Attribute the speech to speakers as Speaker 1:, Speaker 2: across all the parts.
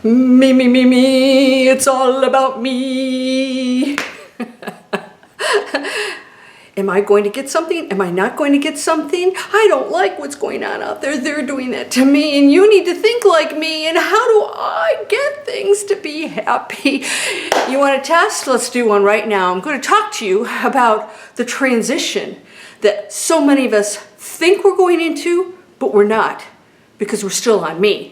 Speaker 1: Me, me, me, me, it's all about me. Am I going to get something? Am I not going to get something? I don't like what's going on out there. They're doing that to me, and you need to think like me. And how do I get things to be happy? You want a test? Let's do one right now. I'm going to talk to you about the transition that so many of us think we're going into, but we're not, because we're still on me.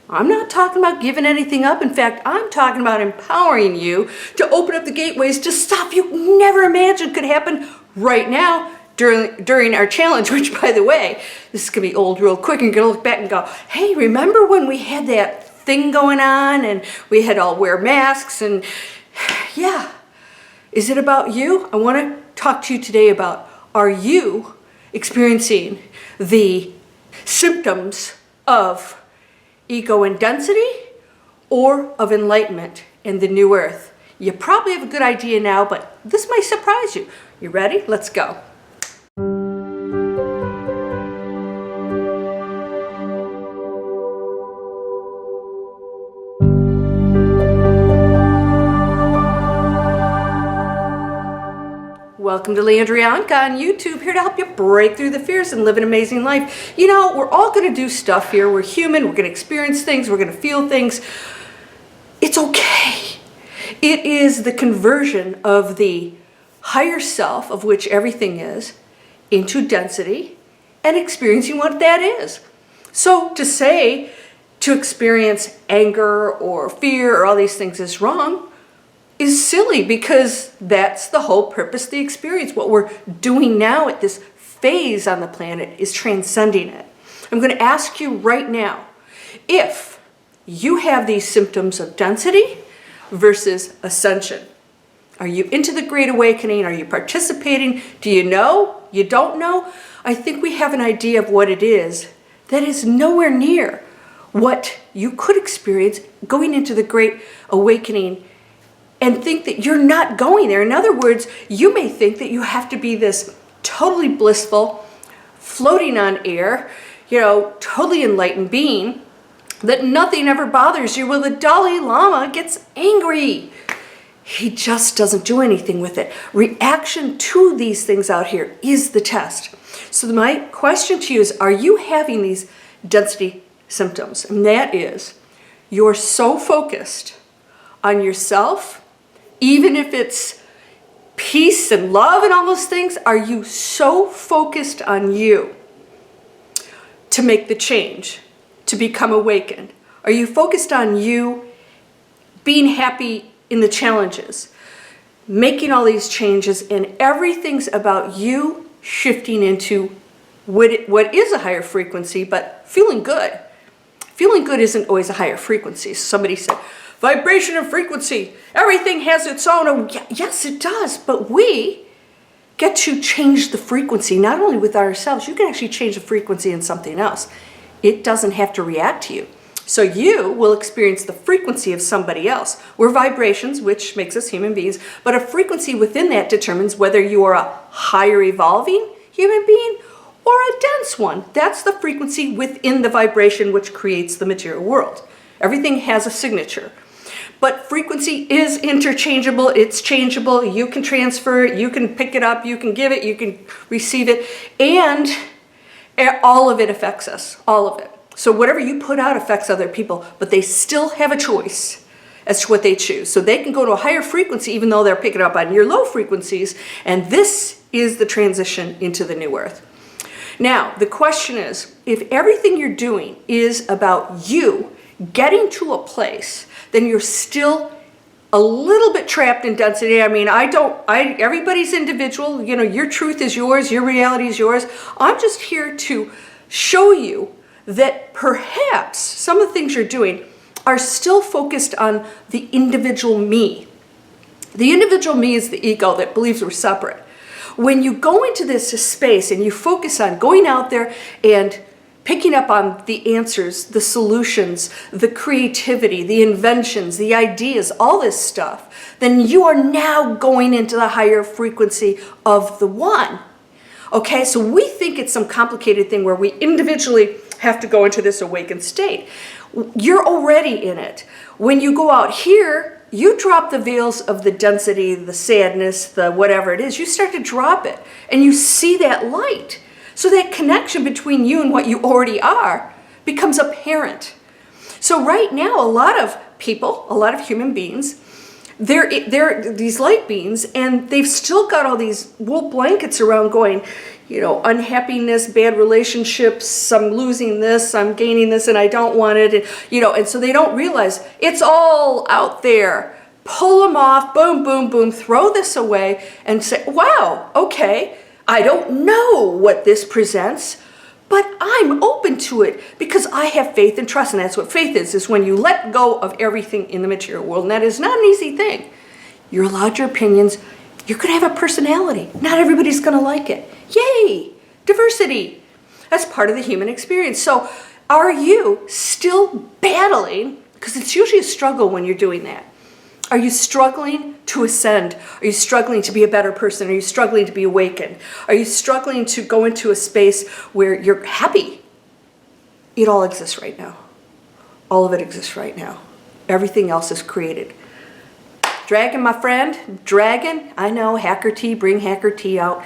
Speaker 1: I'm not talking about giving anything up. In fact, I'm talking about empowering you to open up the gateways to stuff you never imagined could happen right now during our challenge, which, by the way, this is going to be old real quick, and you're going to look back and go, hey, remember when we had that thing going on and we had all wear masks? And yeah, is it about you? I want to talk to you today about, are you experiencing the symptoms of ego and density, or of enlightenment and the new earth? You probably have a good idea now, but this might surprise you. You ready? Let's go. Welcome to Landria Onkka on YouTube, here to help you break through the fears and live an amazing life. You know, we're all going to do stuff here. We're human. We're going to experience things. We're going to feel things. It's okay. It is the conversion of the higher self, of which everything is, into density and experiencing what that is. So to say to experience anger or fear or all these things is wrong is silly, because that's the whole purpose of the experience. What we're doing now at this phase on the planet is transcending it. I'm going to ask you right now, if you have these symptoms of density versus ascension. Are you into the Great Awakening? Are you participating? Do you know? You don't know? I think we have an idea of what it is that is nowhere near what you could experience going into the Great Awakening, and think that you're not going there. In other words, you may think that you have to be this totally blissful, floating on air, totally enlightened being, that nothing ever bothers you. Well, the Dalai Lama gets angry. He just doesn't do anything with it. Reaction to these things out here is the test. So my question to you is, are you having these density symptoms? And that is, you're so focused on yourself, even if it's peace and love and all those things, are you so focused on you to make the change, to become awakened? Are you focused on you being happy in the challenges, making all these changes, and everything's about you shifting into what is a higher frequency, but feeling good? Feeling good isn't always a higher frequency. Somebody said, vibration and frequency, everything has its own. Oh, yes, it does. But we get to change the frequency, not only with ourselves, you can actually change the frequency in something else. It doesn't have to react to you. So you will experience the frequency of somebody else. We're vibrations, which makes us human beings, but a frequency within that determines whether you are a higher evolving human being or a dense one. That's the frequency within the vibration which creates the material world. Everything has a signature. But frequency is interchangeable, it's changeable, you can transfer it, you can pick it up, you can give it, you can receive it, and all of it affects us, all of it. So whatever you put out affects other people, but they still have a choice as to what they choose. So they can go to a higher frequency even though they're picking up on your low frequencies, and this is the transition into the new earth. Now, the question is, if everything you're doing is about you getting to a place, then you're still a little bit trapped in density. I mean, everybody's individual. Your truth is yours, your reality is yours. I'm just here to show you that perhaps some of the things you're doing are still focused on the individual me. The individual me is the ego that believes we're separate. When you go into this space and you focus on going out there and picking up on the answers, the solutions, the creativity, the inventions, the ideas, all this stuff, then you are now going into the higher frequency of the one. Okay, so we think it's some complicated thing where we individually have to go into this awakened state. You're already in it. When you go out here, you drop the veils of the density, the sadness, the whatever it is. You start to drop it and you see that light. So that connection between you and what you already are becomes apparent. So right now, a lot of people, a lot of human beings, they're these light beings, and they've still got all these wool blankets around going, you know, unhappiness, bad relationships, I'm losing this, I'm gaining this, and I don't want it, and, you know, and so they don't realize it's all out there. Pull them off, boom, boom, boom, throw this away and say, wow, okay, I don't know what this presents, but I'm open to it because I have faith and trust. And that's what faith is when you let go of everything in the material world. And that is not an easy thing. You're allowed your opinions. You're going to have a personality. Not everybody's going to like it. Yay! Diversity. That's part of the human experience. So are you still battling? Because it's usually a struggle when you're doing that. Are you struggling to ascend? Are you struggling to be a better person? Are you struggling to be awakened? Are you struggling to go into a space where you're happy? It all exists right now. All of it exists right now. Everything else is created. Dragon, my friend, dragon, I know, Hacker Tea, bring Hacker Tea out.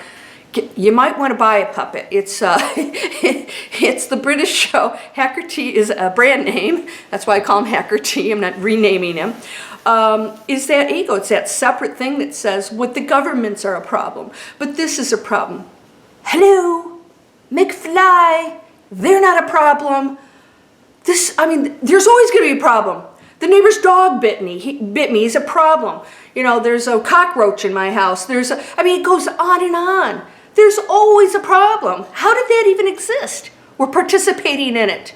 Speaker 1: You might want to buy a puppet. It's it's the British show. Hacker Tea is a brand name. That's why I call him Hacker Tea. I'm not renaming him. Is that ego. It's that separate thing that says what the governments are a problem, but this is a problem. Hello, McFly, they're not a problem. There's always going to be a problem. The neighbor's dog bit me. He bit me. He's a problem. You know, there's a cockroach in my house. It goes on and on. There's always a problem. How did that even exist? We're participating in it.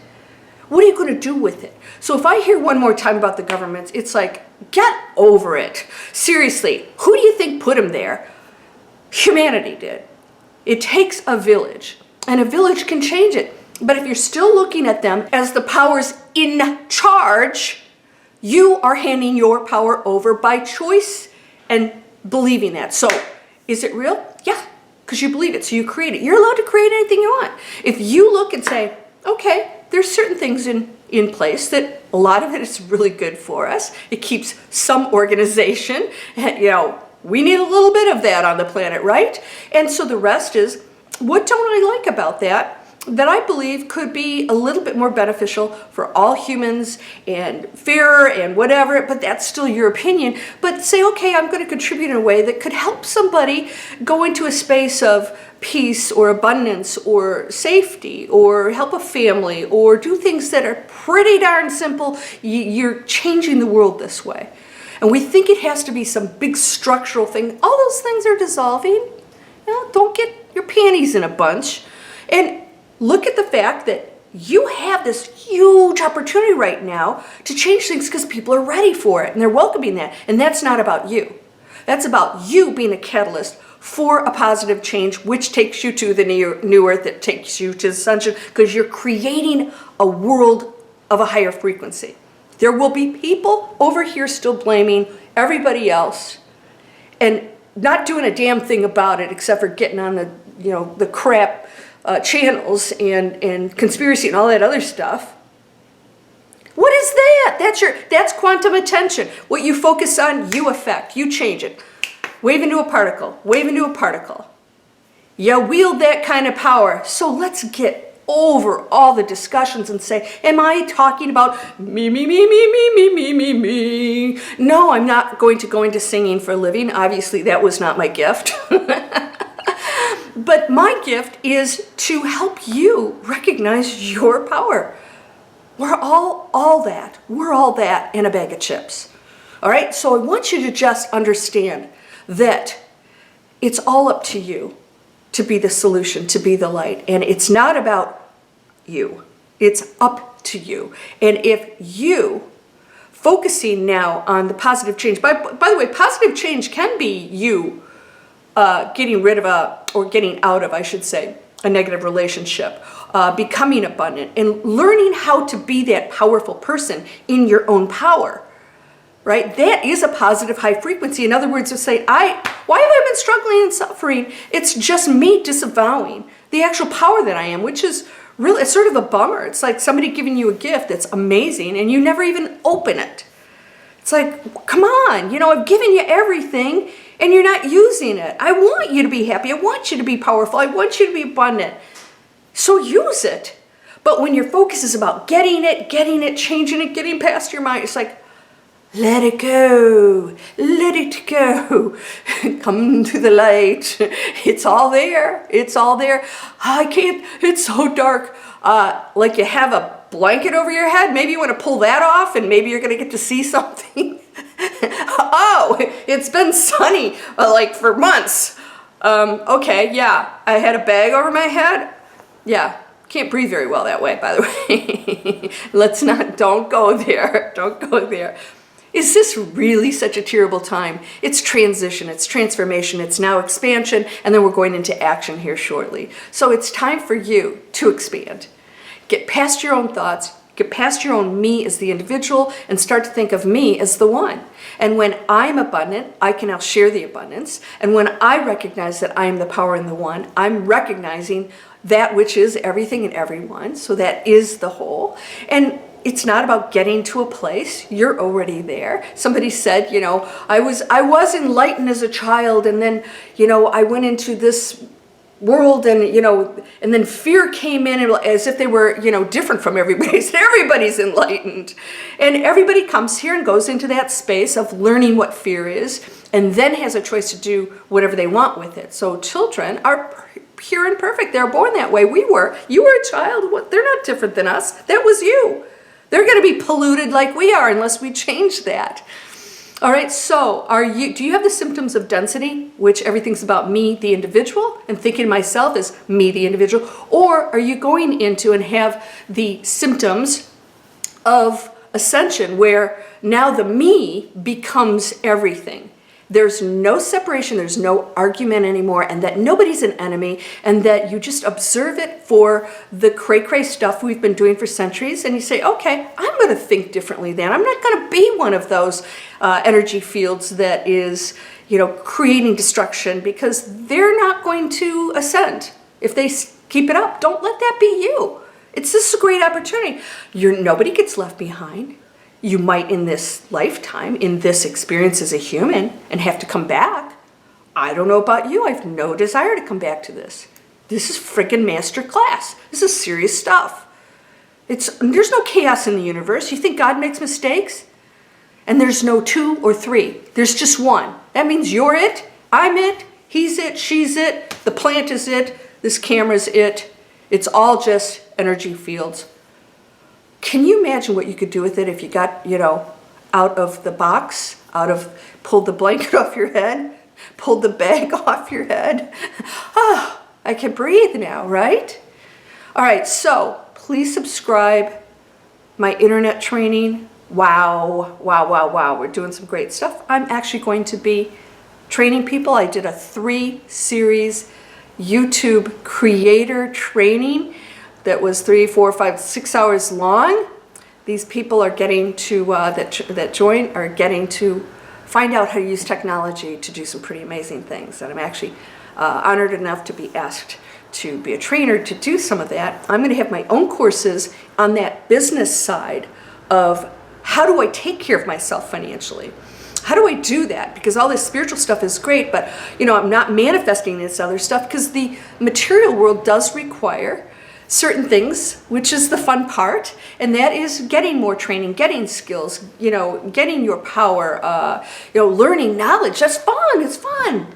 Speaker 1: What are you going to do with it? So if I hear one more time about the government, it's like, get over it. Seriously, who do you think put them there? Humanity did. It takes a village, and a village can change it. But if you're still looking at them as the powers in charge, you are handing your power over by choice and believing that. So is it real? Yeah, because you believe it, so you create it. You're allowed to create anything you want. If you look and say, okay, there's certain things in place that a lot of it is really good for us. It keeps some organization. You know, we need a little bit of that on the planet, right? And so the rest is, what don't I like about that I believe could be a little bit more beneficial for all humans and fairer and whatever, but that's still your opinion. But say, okay, I'm going to contribute in a way that could help somebody go into a space of peace or abundance or safety or help a family or do things that are pretty darn simple. You're changing the world this way. And we think it has to be some big structural thing. All those things are dissolving. You know, don't get your panties in a bunch. And look at the fact that you have this huge opportunity right now to change things because people are ready for it and they're welcoming that. And that's not about you. That's about you being a catalyst for a positive change, which takes you to the new earth, that takes you to the sunshine, because you're creating a world of a higher frequency. There will be people over here still blaming everybody else and not doing a damn thing about it except for getting on the crap channels and conspiracy and all that other stuff. What is that? That's quantum attention. What you focus on, you affect. You change it. Wave into a particle. Wave into a particle. You wield that kind of power. So let's get over all the discussions and say, am I talking about me, me, me, me, me, me, me, me, me? No, I'm not going to go into singing for a living. Obviously, that was not my gift. But my gift is to help you recognize your power. We're all that. We're all that in a bag of chips. All right? So I want you to just understand that it's all up to you to be the solution, to be the light. And it's not about you. It's up to you. And if you focusing now on the positive change, by the way, positive change can be you getting rid of or getting out of, I should say, a negative relationship, becoming abundant, and learning how to be that powerful person in your own power, right? That is a positive high frequency. In other words, to say, why have I been struggling and suffering? It's just me disavowing the actual power that I am, which is Really, it's sort of a bummer. It's like somebody giving you a gift that's amazing and you never even open it. It's like, come on, I've given you everything and you're not using it. I want you to be happy. I want you to be powerful. I want you to be abundant. So use it. But when your focus is about getting it, changing it, getting past your mind, it's like, let it go. Let it go. Come to the light. It's all there. It's all there. I can't. It's so dark. Like you have a blanket over your head. Maybe you want to pull that off and maybe you're going to get to see something. Oh, it's been sunny like for months. Okay, yeah. I had a bag over my head. Yeah. Can't breathe very well that way, by the way. Don't go there. Don't go there. Is this really such a terrible time? It's transition, it's transformation, it's now expansion, and then we're going into action here shortly. So it's time for you to expand. Get past your own thoughts, get past your own me as the individual, and start to think of me as the one. And when I'm abundant, I can now share the abundance. And when I recognize that I am the power in the one, I'm recognizing that which is everything and everyone. So that is the whole. And it's not about getting to a place. You're already there. Somebody said, I was enlightened as a child, and then, I went into this world, and and then fear came in, as if they were, different from everybody. Everybody's enlightened, and everybody comes here and goes into that space of learning what fear is, and then has a choice to do whatever they want with it. So children are pure and perfect. They're born that way. You were a child. They're not different than us. That was you. They're going to be polluted like we are unless we change that. All right, so do you have the symptoms of density, which everything's about me, the individual, and thinking of myself as me, the individual? Or are you going into and have the symptoms of ascension, where now the me becomes everything? There's no separation, there's no argument anymore, and that nobody's an enemy, and that you just observe it for the cray-cray stuff we've been doing for centuries, and you say, okay, I'm going to think differently then. I'm not going to be one of those energy fields that is, creating destruction, because they're not going to ascend. If they keep it up, don't let that be you. It's just a great opportunity. Nobody gets left behind. You might in this lifetime, in this experience as a human, and have to come back. I don't know about you. I have no desire to come back to this. This is freaking master class. This is serious stuff. There's no chaos in the universe. You think God makes mistakes? And there's no 2 or 3. There's just one. That means you're it, I'm it, he's it, she's it, the plant is it, this camera's it. It's all just energy fields. Can you imagine what you could do with it if you got, out of the box, pulled the blanket off your head, pulled the bag off your head? Oh, I can breathe now, right? All right, so please subscribe. My internet training. Wow. We're doing some great stuff. I'm actually going to be training people. I did a 3-series YouTube creator training that was 3, 4, 5, 6 hours long. These people are getting to, that join, are getting to find out how to use technology to do some pretty amazing things. And I'm actually honored enough to be asked to be a trainer to do some of that. I'm going to have my own courses on that business side of how do I take care of myself financially? How do I do that? Because all this spiritual stuff is great, but I'm not manifesting this other stuff because the material world does require certain things, which is the fun part, and that is getting more training, getting skills, getting your power, learning knowledge. That's fun. It's fun.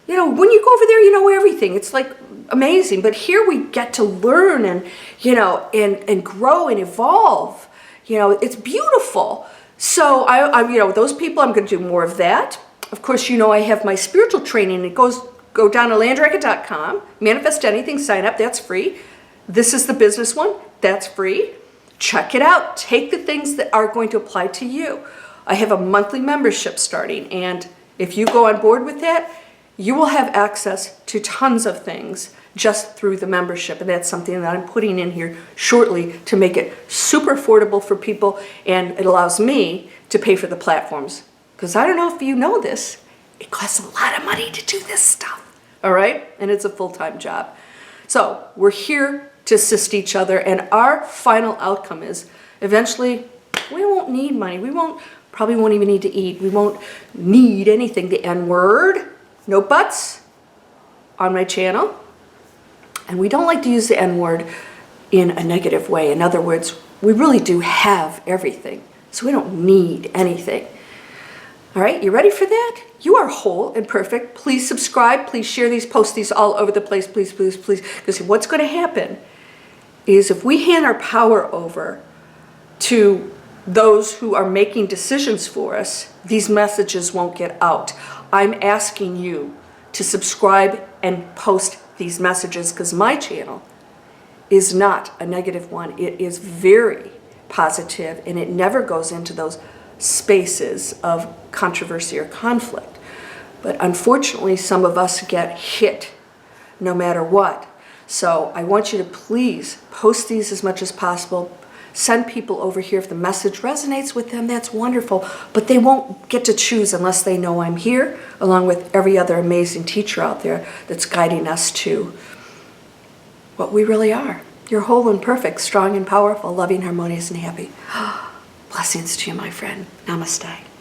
Speaker 1: When you go over there, you know everything. It's like amazing. But here we get to learn and and grow and evolve. It's beautiful. So I those people, I'm going to do more of that. Of course, I have my spiritual training. Go down to landria.com, manifest anything, sign up. That's free. This is the business one. That's free. Check it out. Take the things that are going to apply to you. I have a monthly membership starting, and if you go on board with that, you will have access to tons of things just through the membership, and that's something that I'm putting in here shortly to make it super affordable for people, and it allows me to pay for the platforms. Because I don't know if you know this, it costs a lot of money to do this stuff, all right? And it's a full-time job. So we're here to assist each other. And our final outcome is eventually we won't need money. Probably won't even need to eat. We won't need anything. The N word, no buts on my channel. And we don't like to use the N word in a negative way. In other words, we really do have everything. So we don't need anything. All right, you ready for that? You are whole and perfect. Please subscribe. Please share these, post these all over the place. Please, please, please. Because what's going to happen is if we hand our power over to those who are making decisions for us, these messages won't get out. I'm asking you to subscribe and post these messages because my channel is not a negative one. It is very positive, and it never goes into those spaces of controversy or conflict. But unfortunately, some of us get hit no matter what. So I want you to please post these as much as possible. Send people over here. If the message resonates with them, that's wonderful. But they won't get to choose unless they know I'm here, along with every other amazing teacher out there that's guiding us to what we really are. You're whole and perfect, strong and powerful, loving, harmonious, and happy. Blessings to you, my friend. Namaste.